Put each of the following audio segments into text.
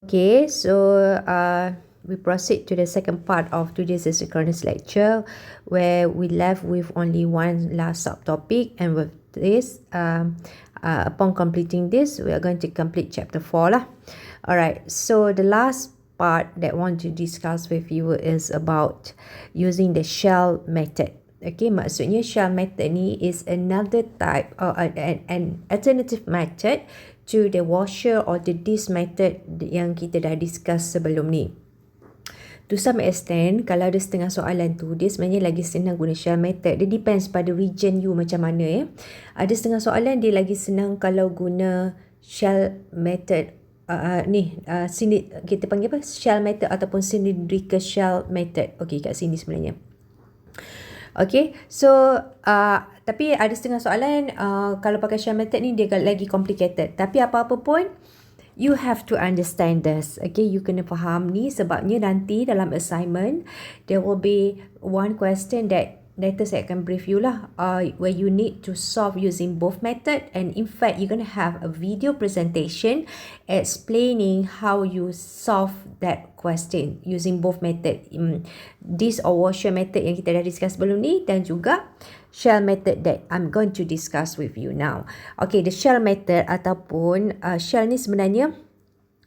Okay, so we proceed to the second part of today's asynchronous lecture, where we left with only one last subtopic, and with this, upon completing this, we are going to complete chapter 4 lah. Alright, so the last part that I want to discuss with you is about using the shell method. Okay, maksudnya shell method ni is another type or an alternative method to the washer or the disk method yang kita dah discuss sebelum ni. To some extent, kalau ada setengah soalan tu, dia sebenarnya lagi senang guna shell method. Dia depends pada region you macam mana ya. Ada setengah soalan dia lagi senang kalau guna shell method. Kita panggil apa? Shell method ataupun cylindrical shell method. Okey, kat sini sebenarnya. Okay, so tapi ada setengah soalan kalau pakai shell method ni dia lagi complicated. Tapi apa-apa pun, you have to understand this. Okay, you kena faham ni sebabnya nanti dalam assignment, there will be one question that later saya akan brief you lah, where you need to solve using both method, and in fact you're going to have a video presentation explaining how you solve that question using both method, this or washer method yang kita dah discuss sebelum ni, dan juga shell method that I'm going to discuss with you now. Okay, the shell method ataupun shell ni sebenarnya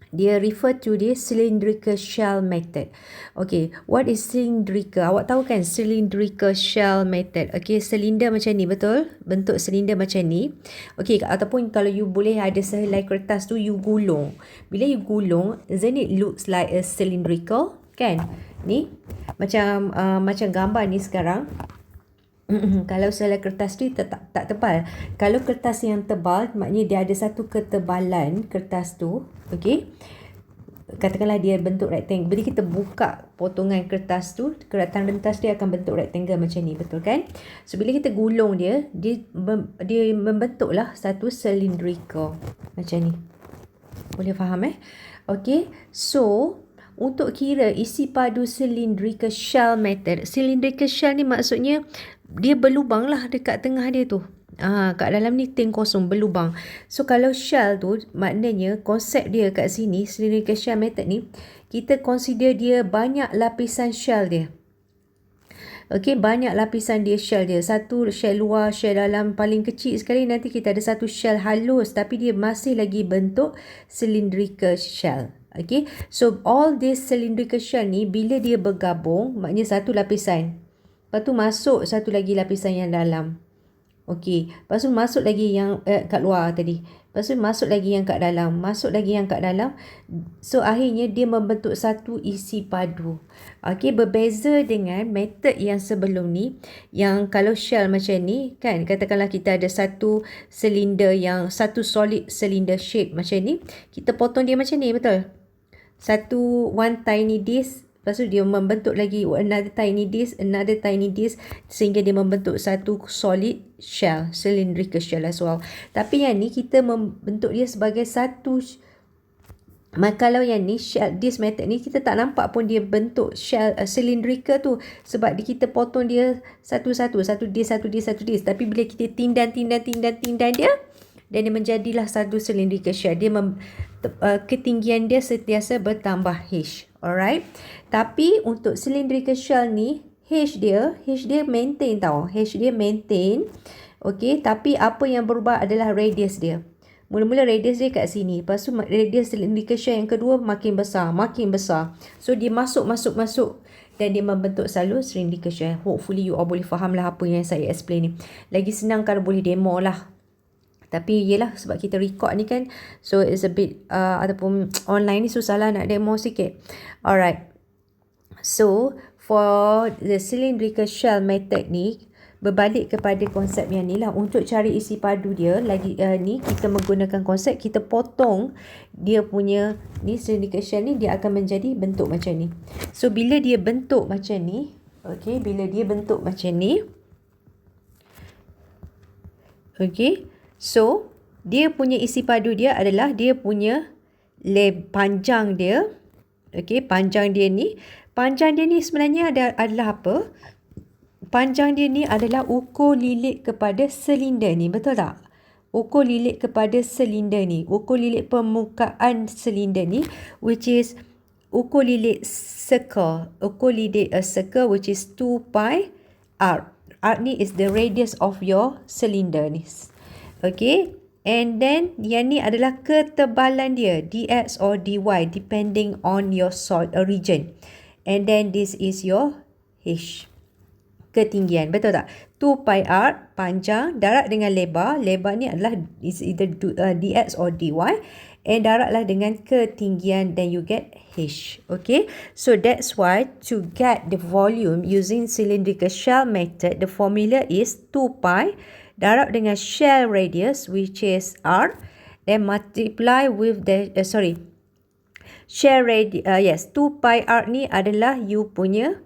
dia refer to the cylindrical shell method. Okay, what is cylindrical? Awak tahu kan cylindrical shell method? Okay, silinder macam ni, betul? Bentuk silinder macam ni. Okay, ataupun kalau you boleh ada sehelai kertas tu, you gulung. Bila you gulung, isn't it looks like a cylindrical? Kan? Ni, macam gambar ni sekarang. Kalau sehelai kertas tu tak tebal. Kalau kertas yang tebal, maknanya dia ada satu ketebalan kertas tu. Okey. Katakanlah dia bentuk rectangle. Bila kita buka potongan kertas tu, keratan rentas dia akan bentuk rectangle macam ni, betul kan? So bila kita gulung dia membentuklah satu cylindrical macam ni. Boleh faham Okey. So untuk kira isi padu cylindrical shell method. Cylindrical shell ni maksudnya dia berlubang lah dekat tengah dia tu. Kat dalam ni tank kosong berlubang. So kalau shell tu, maknanya konsep dia kat sini, cylindrical shell method ni, kita consider dia banyak lapisan shell dia. Okay, banyak lapisan dia shell dia. Satu shell luar, shell dalam, paling kecil sekali nanti kita ada satu shell halus, tapi dia masih lagi bentuk cylindrical shell. Okay, so all this cylindrical shell ni bila dia bergabung, maknanya satu lapisan. Lepas tu masuk satu lagi lapisan yang dalam. Okey. Lepas tu masuk lagi yang kat luar tadi. Lepas tu masuk lagi yang kat dalam. Masuk lagi yang kat dalam. So akhirnya dia membentuk satu isi padu. Okey, berbeza dengan metod yang sebelum ni. Yang kalau shell macam ni, kan, katakanlah kita ada satu silinder yang, satu solid cylinder shape macam ni. Kita potong dia macam ni, betul? One tiny disc. Lepas tu dia membentuk lagi another tiny disc sehingga dia membentuk satu solid shell, cylindrical shell as well. Tapi yang ni kita membentuk dia sebagai satu. Kalau yang ni shell disc method ni kita tak nampak pun dia bentuk shell cylindrical tu, sebab kita potong dia satu disc. Tapi bila kita tindan dia, dan dia menjadilah satu cylindrical shell. Dia ketinggian dia sentiasa bertambah H. Alright. Tapi untuk cylindrical shell ni, H dia maintain tau. H dia maintain. Okay. Tapi apa yang berubah adalah radius dia. Mula-mula radius dia kat sini. Lepas tu radius cylindrical shell yang kedua makin besar. So dia masuk. Dan dia membentuk selalu cylindrical shell. Hopefully you all boleh faham lah apa yang saya explain ni. Lagi senang kalau boleh demo lah. Tapi yelah, sebab kita record ni kan, so it's a bit ataupun online ni susah lah nak demo sikit. Alright. So for the cylindrical shell method ni, berbalik kepada konsep yang ni lah. Untuk cari isi padu dia lagi ni, kita menggunakan konsep kita potong dia punya ni cylindrical shell ni, dia akan menjadi bentuk macam ni. So bila dia bentuk macam ni, okay, okay, so dia punya isi padu dia adalah dia punya panjang dia. Okey, panjang dia ni sebenarnya adalah apa? Panjang dia ni adalah ukur lilit kepada silinder ni, betul tak? ukur lilit kepada silinder ni, ukur lilit permukaan silinder ni, which is ukur lilit circle, ukur lilit a circle which is 2 pi r. R ni is the radius of your cylinder ni. Okay, and then yang ni adalah ketebalan dia, dx or dy, depending on your solid region. And then this is your h, ketinggian, betul tak? 2 pi r panjang, darat dengan lebar. Lebar ni adalah is either dx or dy, and daratlah dengan ketinggian, then you get h. Okay, so that's why to get the volume using cylindrical shell method, the formula is 2 pi darat dengan shell radius which is r, then multiply with the shell radius, yes, 2 pi r ni adalah you punya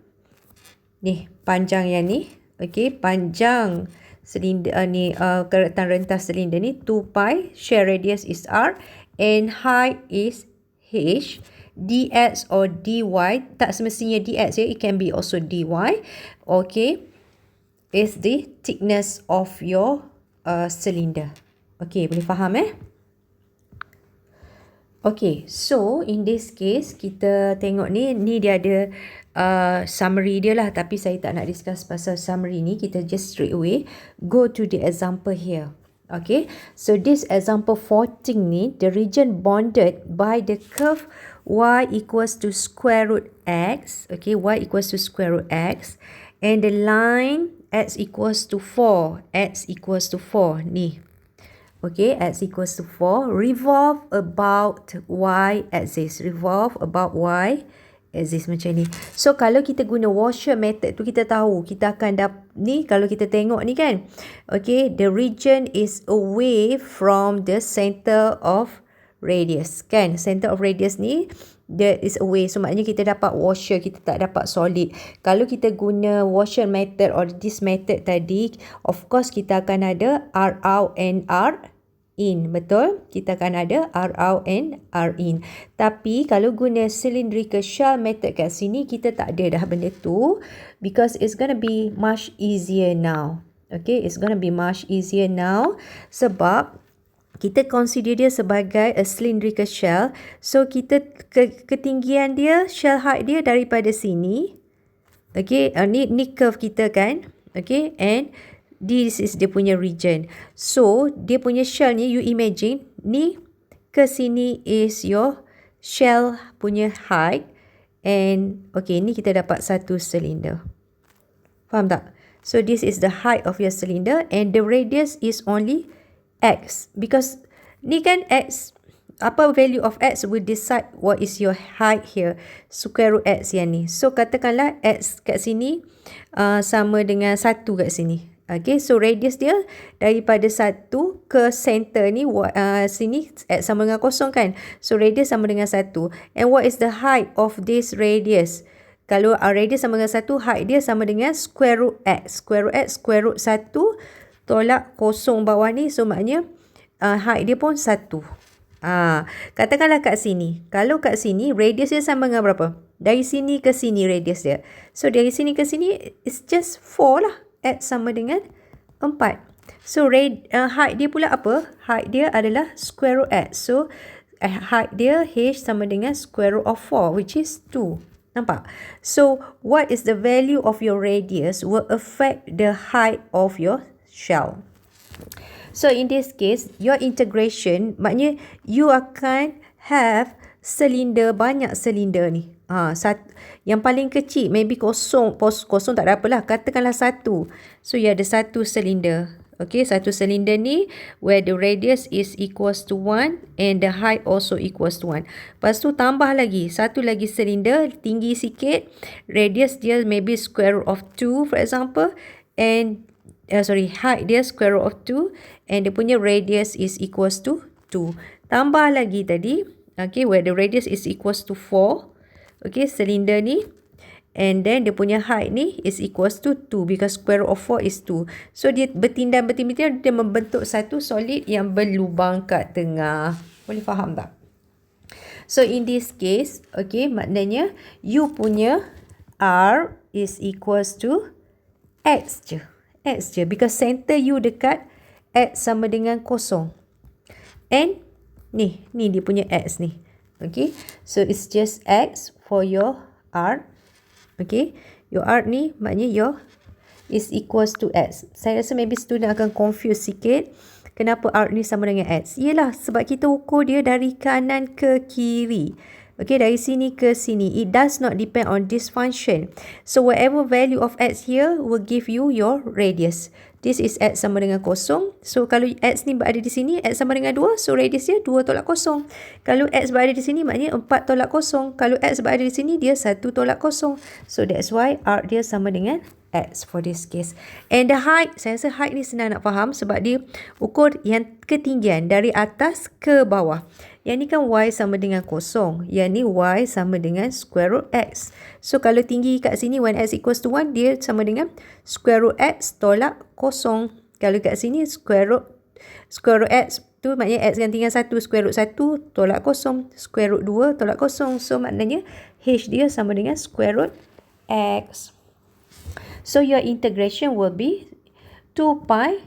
ni panjang yang ni. Okay, panjang silinder ni, keratan rentas silinder ni 2 pi, shell radius is r, and height is h. Dx or dy, tak semestinya dx ya, it can be also dy. Okay, is the thickness of your cylinder. Okay, boleh faham Okay, so in this case kita tengok ni dia ada summary dia lah, tapi saya tak nak discuss pasal summary ni. Kita just straight away go to the example here. Okay, so this example 14 ni, the region bounded by the curve y equals to square root x. Okay, y equals to square root x, and the line x equals to 4, x equals to 4 ni. Okay, x equals to 4, revolve about y axis, revolve about y axis macam ni. So kalau kita guna washer method tu, kita tahu kita akan ni, kalau kita tengok ni kan, okay, the region is away from the center of radius kan, center of radius ni that is away, so maknanya kita dapat washer, kita tak dapat solid. Kalau kita guna washer method or this method tadi, of course kita akan ada r out and r in, betul? Kita akan ada r out and r in. Tapi kalau guna cylindrical shell method kat sini, kita tak ada dah benda tu, because it's gonna be much easier now. Okay, it's gonna be much easier now sebab kita consider dia sebagai a cylindrical shell. So kita ketinggian dia, shell height dia daripada sini. Okay, ni curve kita kan. Okay, and this is dia punya region. So dia punya shell ni, you imagine ni ke sini is your shell punya height, and okay, ni kita dapat satu cylinder. Faham tak? So this is the height of your cylinder, and the radius is only x, because ni kan x, apa value of x will decide what is your height here, square root x yang ni. So katakanlah x kat sini sama dengan 1 kat sini. Okay, so radius dia daripada 1 ke center ni, sini x sama dengan 0 kan. So radius sama dengan 1. And what is the height of this radius? Kalau radius sama dengan 1, height dia sama dengan square root x. Square root x, square root 1 tolak 0 bawah ni. So maknanya height dia pun 1. Katakanlah kat sini. Kalau kat sini, radius dia sama dengan berapa? Dari sini ke sini radius dia. So dari sini ke sini, it's just 4 lah. X sama dengan 4. So height dia pula apa? Height dia adalah square root x. So height dia h sama dengan square root of 4, which is 2. Nampak? So what is the value of your radius will affect the height of your shell. So in this case, your integration, maknanya you akan have cylinder, banyak cylinder ni. Yang paling kecil maybe kosong tak ada apalah, katakanlah 1. So you ada satu cylinder. Okay, satu cylinder ni where the radius is equals to 1 and the height also equals to 1. Lepas tu tambah lagi, satu lagi cylinder tinggi sikit, radius dia maybe square root of 2 for example, and height dia square root of 2, and dia punya radius is equals to 2. Tambah lagi tadi, okay, where the radius is equals to 4. Okay, cylinder ni, and then dia punya height ni is equals to 2 because square root of 4 is 2. So dia bertindan dia membentuk satu solid yang berlubang kat tengah. Boleh faham tak? So in this case, okay, maknanya you punya R is equals to X je. X je, because center you dekat X sama dengan kosong. And ni dia punya X ni. Okay, so it's just X for your R. Okay, your R ni maknanya your is equals to X. Saya rasa maybe student akan confuse sikit. Kenapa R ni sama dengan X? Yelah, sebab kita ukur dia dari kanan ke kiri. Okay, dari sini ke sini. It does not depend on this function. So, whatever value of X here will give you your radius. This is X sama dengan kosong. So, kalau X ni berada di sini, X sama dengan 2. So, radius dia 2 tolak kosong. Kalau X berada di sini, maknanya 4 tolak kosong. Kalau X berada di sini, dia 1 tolak kosong. So, that's why R dia sama dengan X for this case. And the height, saya rasa height ni senang nak faham sebab dia ukur yang ketinggian dari atas ke bawah. Yang ni kan Y sama dengan kosong. Yang ni Y sama dengan square root X. So, kalau tinggi kat sini, when X equals to 1, dia sama dengan square root X tolak kosong. Kalau kat sini, square root X tu maknanya X ganti dengan 1. Square root 1 tolak kosong. Square root 2 tolak kosong. So, maknanya H dia sama dengan square root X. So, your integration will be 2 pi,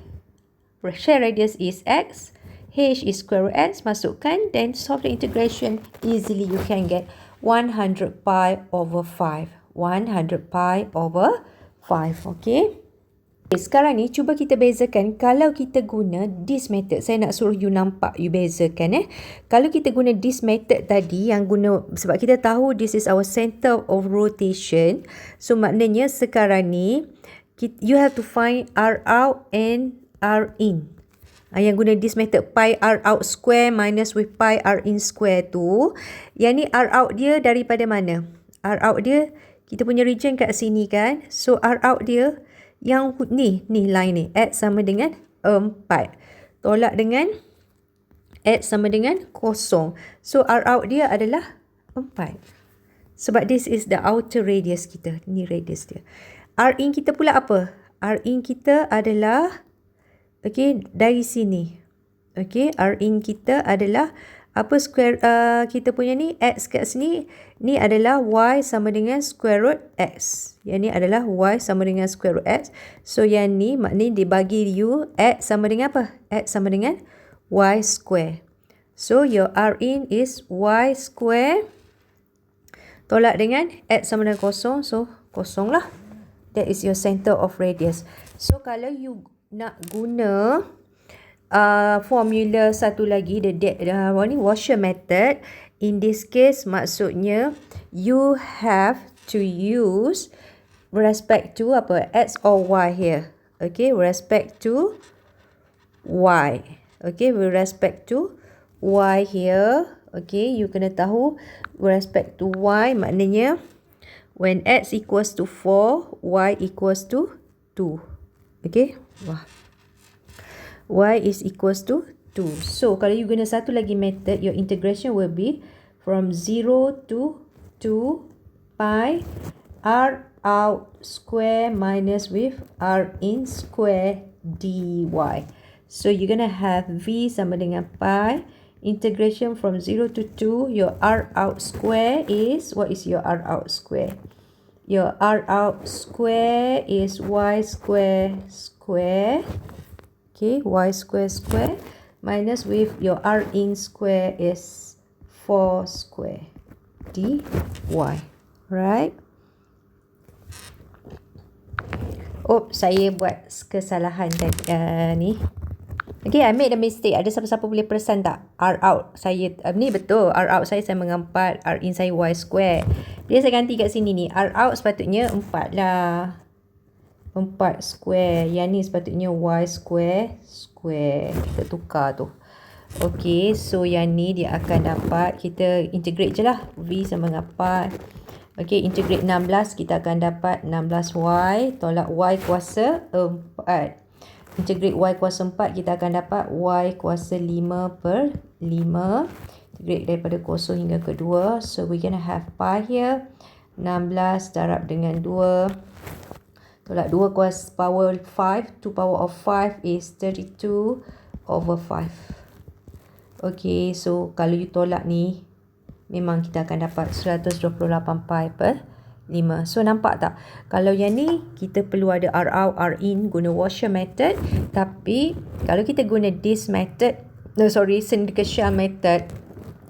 share radius is X, H is square root X, masukkan, then solve the integration. Easily you can get 100 pi over 5. 100 pi over 5, okay? Sekarang ni, cuba kita bezakan kalau kita guna this method. Saya nak suruh you nampak, you bezakan. Kalau kita guna this method tadi, yang guna, sebab kita tahu this is our center of rotation. So, maknanya sekarang ni, you have to find R out and R in. Yang guna this method, pi R out square minus with pi R in square tu. Yang ni R out dia daripada mana? R out dia, kita punya region kat sini kan. So, R out dia, yang ni line ni, X sama dengan 4. Tolak dengan X sama dengan kosong. So, R out dia adalah 4. Sebab this is the outer radius kita. Ni radius dia. R in kita pula apa? R in kita adalah, okay, dari sini. Okay, R in kita adalah apa square kita punya ni, X kat sini, ni adalah Y sama dengan square root X. Yang ni adalah Y sama dengan square root X. So, yang ni maknanya dibagi you, X sama dengan apa? X sama dengan Y square. So, your R in is Y square. Tolak dengan X sama dengan kosong. So, kosong lah. That is your center of radius. So, kalau you nak guna formula satu lagi, the washer method, in this case maksudnya you have to use respect to apa, X or Y here. Okay, respect to Y. Okay, with respect to Y here. Okay, you kena tahu respect to Y maknanya when X equals to 4, Y equals to 2. Okay, wah. Y is equals to 2. So, kalau you guna satu lagi method, your integration will be from 0 to 2 pi R out square minus with R in square dy. So, you're going to have V sama dengan pi. Integration from 0 to 2, your R out square is, what is your R out square? Your R out square is Y square square. Okay, Y square square minus with your R in square is 4 square dy. Right? Oh, saya buat kesalahan tadi ni. Okay, I made a mistake. Ada siapa-siapa boleh perasan tak? R out saya, ni betul. R out saya dengan 4. R in saya Y square. Dia saya ganti kat sini ni. R out sepatutnya 4 lah. 4 square. Yang ni sepatutnya Y square square. Kita tukar tu. Okay, so yang ni dia akan dapat, kita integrate je lah. V sama dengan 4. Okay, integrate 16. Kita akan dapat 16Y. Tolak Y kuasa 4. Integrate Y kuasa 4. Kita akan dapat Y kuasa 5 per 5. Integrate daripada kosong hingga ke 2. So, we're gonna have pi here. 16 darab dengan 2. Tolak 2 kuasa power 5. 2 power of 5 is 32 over 5. Okay, so kalau you tolak ni, memang kita akan dapat 128 pi per 5. So nampak tak? Kalau yang ni kita perlu ada R out, R in guna washer method. Tapi kalau kita guna this method, cylindrical shell method,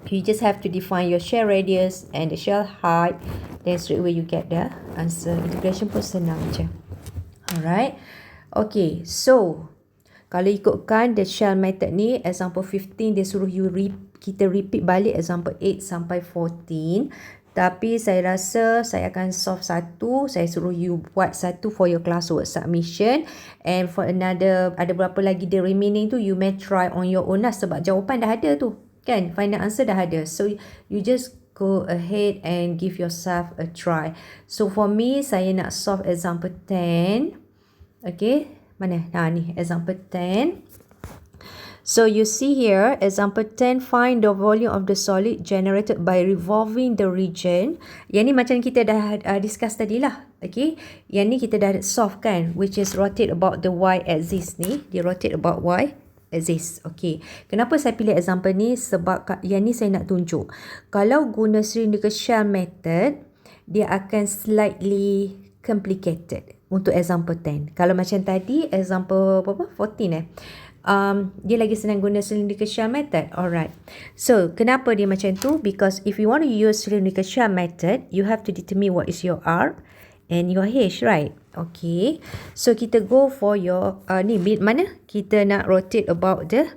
you just have to define your shell radius and the shell height. Then straight away you get the answer. Integration pun senang je. Alright. Okay. So kalau ikutkan the shell method ni, example 15 dia suruh kita repeat balik example 8 sampai 14. Tapi saya rasa saya akan solve satu. Saya suruh you buat satu for your classwork submission. And for another, ada berapa lagi the remaining tu, you may try on your own lah. Sebab jawapan dah ada tu. Kan? Final answer dah ada. So, you just go ahead and give yourself a try. So, for me, saya nak solve example 10. Okay. Mana? Ni example 10. So you see here, example 10, find the volume of the solid generated by revolving the region. Yang ni macam kita dah discuss tadi lah. Okay. Yang ni kita dah solve kan. Which is rotate about the y-axis ni. Dia rotate about y-axis. Okay. Kenapa saya pilih example ni? Sebab yang ni saya nak tunjuk. Kalau guna cylindrical shell method, dia akan slightly complicated. Untuk example 10. Kalau macam tadi, example 14 dia lagi senang guna cylindrical shell method. Alright. So, kenapa dia macam tu? Because if you want to use cylindrical shell method, you have to determine what is your R and your H, right? Okay. So, kita go for your, ni mana? Kita nak rotate about the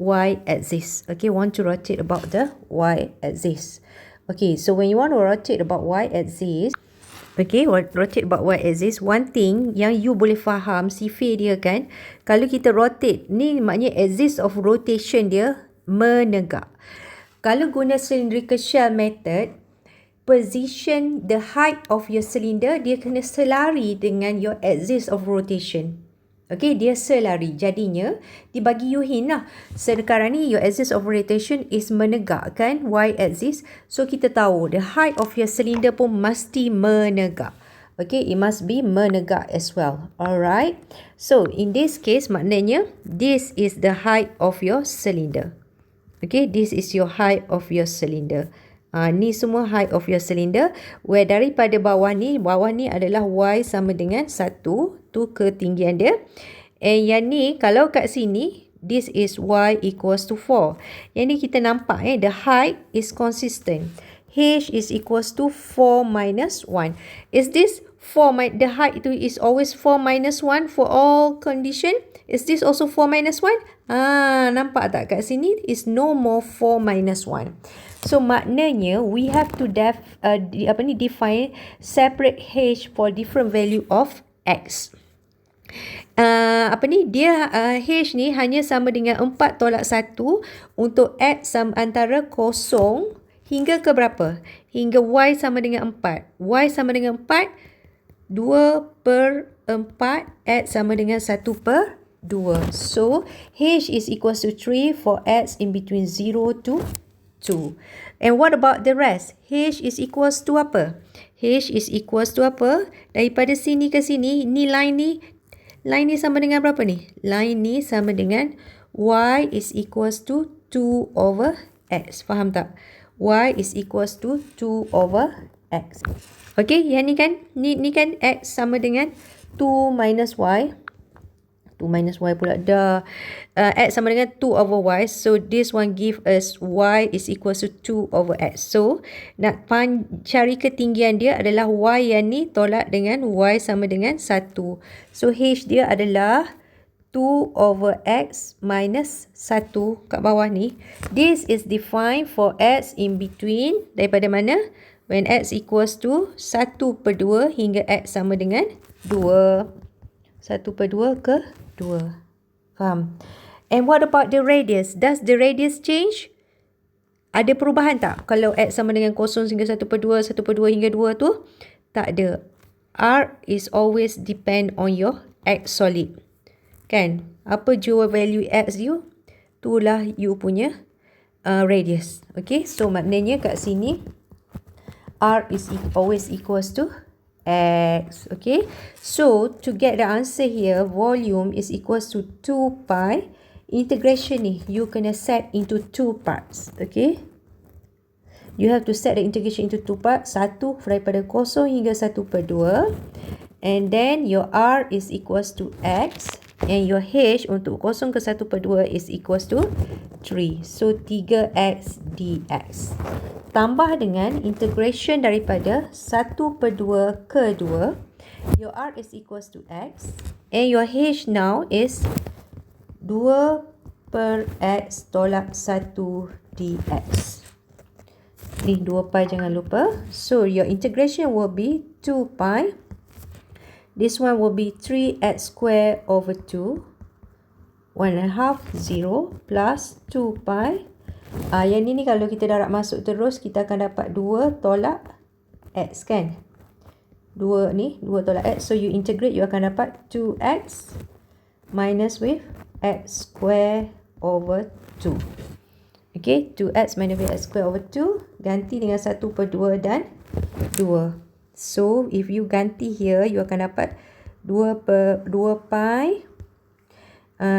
y-axis. Okay, want to rotate about the y-axis. Okay, so when you want to rotate about y-axis, okay, rotate about y-axis. One thing yang you boleh faham sifir dia kan, kalau kita rotate, ni maknanya axis of rotation dia menegak. Kalau guna cylindrical shell method, position the height of your cylinder, dia kena selari dengan your axis of rotation. Okay, dia selari. Jadinya, dibagi you hint lah. Sekarang ni, your axis of rotation is menegak kan, y-axis. So, kita tahu, the height of your cylinder pun mesti menegak. Okay, it must be menegak as well. Alright. So, in this case, maknanya, this is the height of your cylinder. Okay, this is your height of your cylinder. Ni semua height of your cylinder. Where daripada bawah ni adalah y sama dengan 1. Tu ketinggian dia. And yang ni, kalau kat sini, this is y equals to 4. Yang ni kita nampak the height is consistent. H is equals to 4 minus 1. Is this 4, the height itu is always 4 minus 1 for all condition? Is this also 4 minus 1? Nampak tak kat sini? Is no more 4 minus 1. So, maknanya, we have to define separate H for different value of X. Dia H ni hanya sama dengan 4 tolak 1 untuk X sama antara 0 hingga ke berapa? Hingga Y sama dengan 4. Y sama dengan 4, 2/4, X sama dengan 1/2. So, H is equals to 3 for X in between 0 to 2. And what about the rest? H is equals to apa? H is equals to apa? Daripada sini ke sini, ni line ni sama dengan berapa ni? Line ni sama dengan Y is equals to 2 over X. Faham tak? Y is equals to 2 over X. Okay, yang ni kan? Ni kan X sama dengan 2 minus Y. 2 minus Y pula dah. X sama dengan 2 over Y. So, this one give us Y is equals to 2 over X. So, nak cari ketinggian dia adalah Y yang ni tolak dengan Y sama dengan 1. So, H dia adalah 2 over X minus 1 kat bawah ni. This is defined for X in between. Daripada mana? When X equals to 1/2 hingga X sama dengan 2. 1/2 ke 2. Faham? And what about the radius? Does the radius change? Ada perubahan tak? Kalau X sama dengan 0 hingga 1/2, 1/2 hingga 2 tu? Tak ada. R is always depend on your X solid. Kan? Apa jua value X you? Itulah you punya radius. Okay? So, maknanya kat sini, R is always equals to X. Okay. So, to get the answer here, volume is equals to 2 pi. Integration ni, you kena set into 2 parts. Okay. you have to set the integration into two parts. Satu daripada 0 hingga 1/2. And then your R is equals to X. And your H untuk 0 ke 1/2 is equals to 3. So 3X dx. Tambah dengan integration daripada 1/2 ke 2. Your R is equals to X. And your H now is 2/X tolak 1 dx. Ni 2 pi jangan lupa. So your integration will be 2 pi. This one will be 3x square over 2. 1/2 0 plus 2 pi. Yang ni kalau kita darab masuk terus, kita akan dapat 2 tolak x kan. 2 ni, 2 tolak x. So you integrate, you akan dapat 2x minus with x square over 2. Okay, 2x minus with x square over 2. Ganti dengan 1/2 dan 2. So, if you ganti here, you akan dapat 2 pi.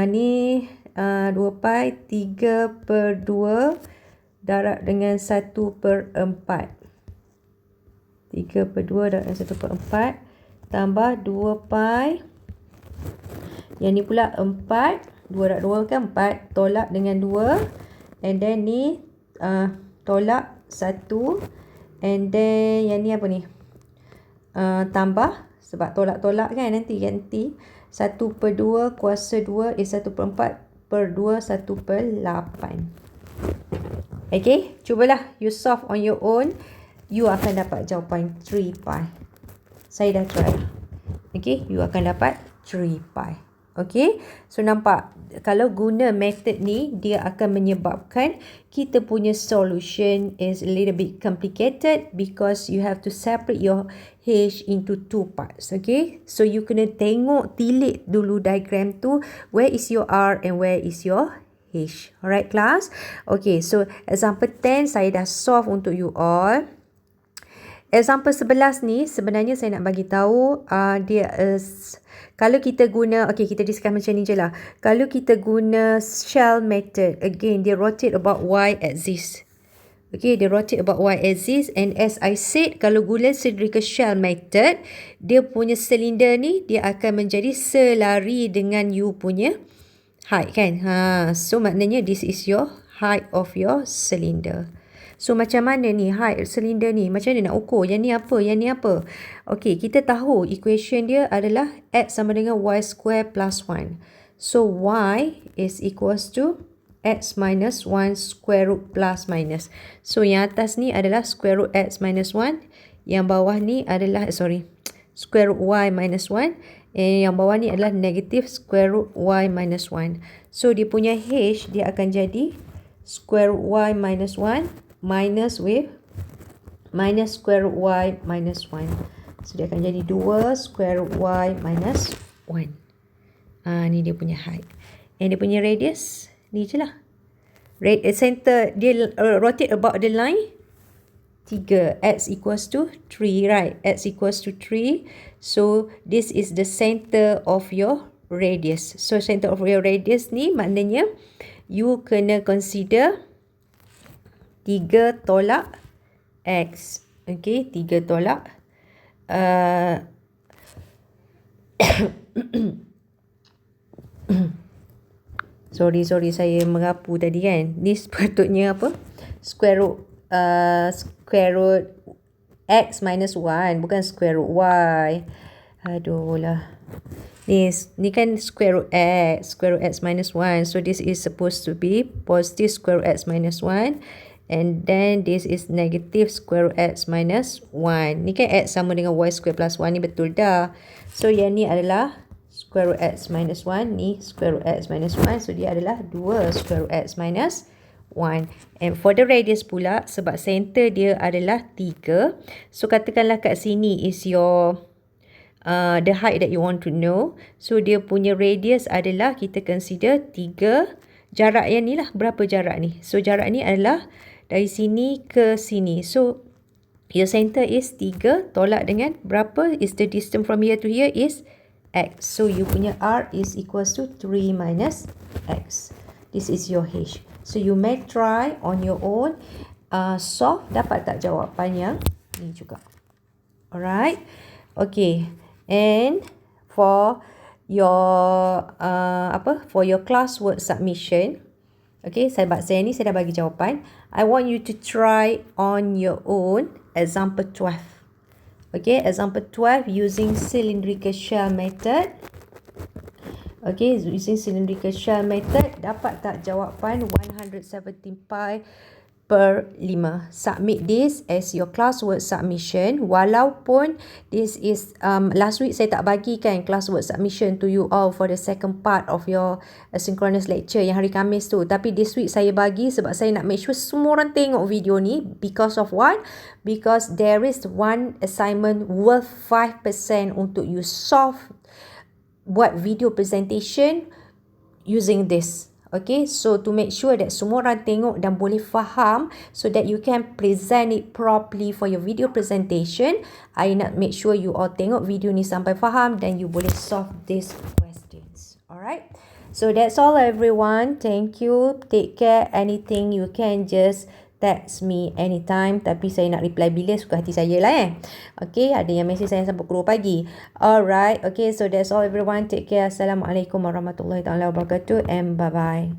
Ni 2 pi 3/2 darab dengan 1/4. 3/2 darab dengan 1/4. Tambah 2 pi. Yang ni pula 4. 2 darab 2 kan 4. Tolak dengan 2. And then ni tolak 1. And then yang ni apa ni? Tambah. Sebab tolak-tolak kan nanti ganti. 1/2 kuasa 2 is 1/4 per 2 1/8. Okay, cubalah you solve on your own. You akan dapat jawapan 3 pi. Saya dah try. Okay, you akan dapat 3 pi. Okay, so nampak kalau guna method ni, dia akan menyebabkan kita punya solution is a little bit complicated because you have to separate your H into two parts. Okay, so you kena tengok, tilik dulu diagram tu, where is your R and where is your H. Alright class. Okay, so example 10 saya dah solve untuk you all. Example 11 ni sebenarnya saya nak bagi tahu dia is kalau kita guna, okay, kita discuss macam ni je lah. Kalau kita guna shell method, again dia rotate about y axis. Okay, dia rotate about y axis, and as I said, kalau guna cylindrical shell method, dia punya silinder ni dia akan menjadi selari dengan you punya height kan. So maknanya this is your height of your cylinder. So macam mana ni height silinder ni? Macam mana nak ukur? Yang ni apa? Yang ni apa? Okey, kita tahu equation dia adalah x sama dengan y square plus 1. So y is equals to x minus 1 square root plus minus. So yang atas ni adalah square root x minus 1. Yang bawah ni adalah, square root y minus 1. Yang bawah ni adalah negative square root y minus 1. So dia punya h, dia akan jadi square root y minus 1 minus with minus square root y minus 1. So dia akan jadi 2 square root y minus 1. Ni dia punya height. And dia punya radius ni je lah. Center dia rotate about the line 3. X equals to 3, right? X equals to 3. So this is the center of your radius. So center of your radius ni maknanya you kena consider 3 tolak X. Okay, 3 tolak sorry saya merapu tadi kan. Ni sepatutnya apa? Square root X minus 1, bukan square root Y. Aduh lah. Ni kan square root X minus 1. So this is supposed to be positive square root X minus 1. And then this is negative square root x minus 1. Ni kan x sama dengan y square plus 1. Ni betul dah. So yang ni adalah square root x minus 1. Ni square root x minus 1. So dia adalah 2 square root x minus 1. And for the radius pula, sebab center dia adalah 3. So katakanlah kat sini is your the height that you want to know. So dia punya radius adalah, kita consider 3. Jarak yang ni lah. Berapa jarak ni? So jarak ni adalah dari sini ke sini. So your center is 3 tolak dengan berapa is the distance from here to here is x. So you punya R is equals to 3 minus x. This is your H. So you may try on your own. solve, dapat tak jawapan yang ni juga. Alright. Okay. And for your for your classwork submission, okay, sebab saya ni saya dah bagi jawapan. I want you to try on your own example 12. Okay, example 12 using cylindrical shell method. Okay, using cylindrical shell method, dapat tak jawapan 117 pi per 5. Submit this as your classwork submission. Walaupun this is last week saya tak bagikan classwork submission to you all for the second part of your asynchronous lecture yang hari Khamis tu. Tapi this week saya bagi sebab saya nak make sure semua orang tengok video ni. Because of what? Because there is one assignment worth 5% untuk you solve, buat video presentation using this. Okay, so to make sure that semua orang tengok dan boleh faham so that you can present it properly for your video presentation, I nak make sure you all tengok video ni sampai faham dan you boleh solve these questions. Alright, so that's all everyone. Thank you. Take care. Anything you can just text me anytime. Tapi saya nak reply bila suka hati saya lah Okay, ada yang mesej saya sampai pukul 2 pagi. Alright, okay, so that's all everyone. Take care. Assalamualaikum warahmatullahi wabarakatuh and bye-bye.